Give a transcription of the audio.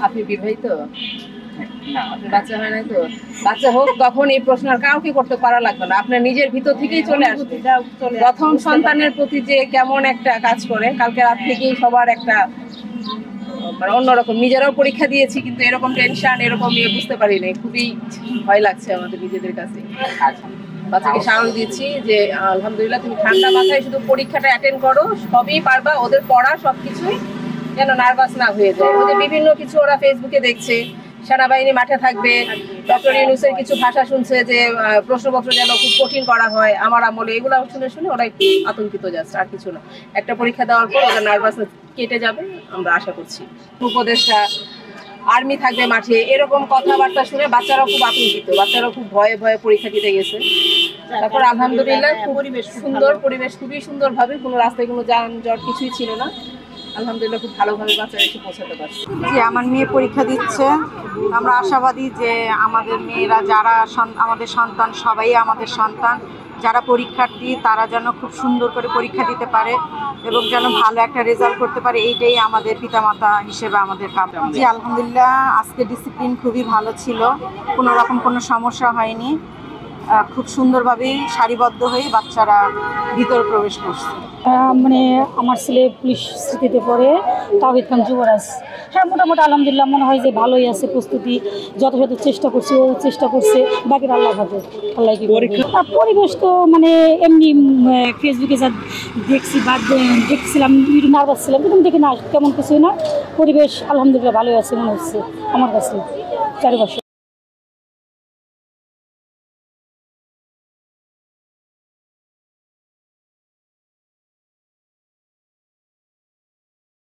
আপনি বিবাহিত? বাচ্চা হয় না তো? বাচ্চা হোক তখন এই প্রশ্ন আর কাউকে করতে পারা লাগবে না, আপনার নিজের ভিতর থেকেই চলে আসবে। প্রথম সন্তানের প্রতি যে কেমন একটা কাজ করে, কালকে রাত থেকেই সবার একটা মানে অন্যরকম। নিজেরাও পরীক্ষা দিয়েছি, কিন্তু এরকম টেনশন এরকম বুঝতে পারি নাই, খুবই ভয় লাগছে আমাদের নিজেদের কাছে। বাচ্চাকে সাহস দিচ্ছি যে আলহামদুলিল্লাহ তুমি ঠান্ডা মাথায় শুধু পরীক্ষাটা অ্যাটেন্ড করো, সবই পারবা। ওদের পড়া সবকিছুই যেন নার্ভাস না হয়ে যায়। ওদের বিভিন্ন কিছু ওরা ফেসবুকে দেখছে, সেনাবাহিনী মাঠে থাকবে, ডক্টর ইউনূসের কিছু ভাষা শুনছে যে প্রশ্নপত্র যেন খুব কঠিন করা হয় আমার আমলে, এগুলো শুনে শুনে ওরা একটু আতঙ্কিত যাচ্ছে, আর কিছু না। একটা পরীক্ষা দেওয়ার পর ওদের নার্ভাসনেস কেটে যাবে আমরা আশা করছি। উপদেষ্টা আর্মি থাকবে মাঠে, এরকম কথাবার্তা শুনে বাচ্চারাও খুব আতঙ্কিত, বাচ্চারাও খুব ভয়ে ভয়ে পরীক্ষা দিতে গেছে। তারপর আলহামদুলিল্লাহ পরিবেশ সুন্দর, পরিবেশ খুবই সুন্দরভাবে, কোনো রাস্তায় কোনো যানজট কিছুই ছিল না। আলহামদুলিল্লাহ খুব ভালোভাবে বাচ্চারা এসে পৌঁছাতে পারছে। জি, আমার মেয়ে পরীক্ষা দিচ্ছে। আমরা আশাবাদী যে আমাদের মেয়েরা যারা আমাদের সন্তান, সবাই আমাদের সন্তান, যারা পরীক্ষার্থী তারা যেন খুব সুন্দর করে পরীক্ষা দিতে পারে এবং যেন ভালো একটা রেজাল্ট করতে পারে, এইটাই আমাদের পিতামাতা হিসেবে আমাদের কাম্য। জি আলহামদুলিল্লাহ, আজকে ডিসিপ্লিন খুবই ভালো ছিল, কোনো রকম কোনো সমস্যা হয়নি। খুব সুন্দরভাবেই সারিবদ্ধ হয়ে বাচ্চারা ভিতরে প্রবেশ করছে। মানে আমার ছেলে পুলিশ স্মৃতিতে পড়ে, তাওহিদ খান যুবরাজ। হ্যাঁ, মোটামুটি আলহামদুলিল্লাহ মনে হয় যে ভালোই আছে, প্রস্তুতি যথাযথ চেষ্টা করছে, ও চেষ্টা করছে, বাকির আল্লাহ হাতে। আল্লাহ কি পরিবেশ তো মানে এমনি ফেসবুকে যা দেখছি বা দেখছিলাম, একটু নার্ভাস ছিলাম, কিন্তু দেখি না তেমন কিছুই না। পরিবেশ আলহামদুলিল্লাহ ভালোই আছে মনে হচ্ছে আমার কাছে চারিপাশে।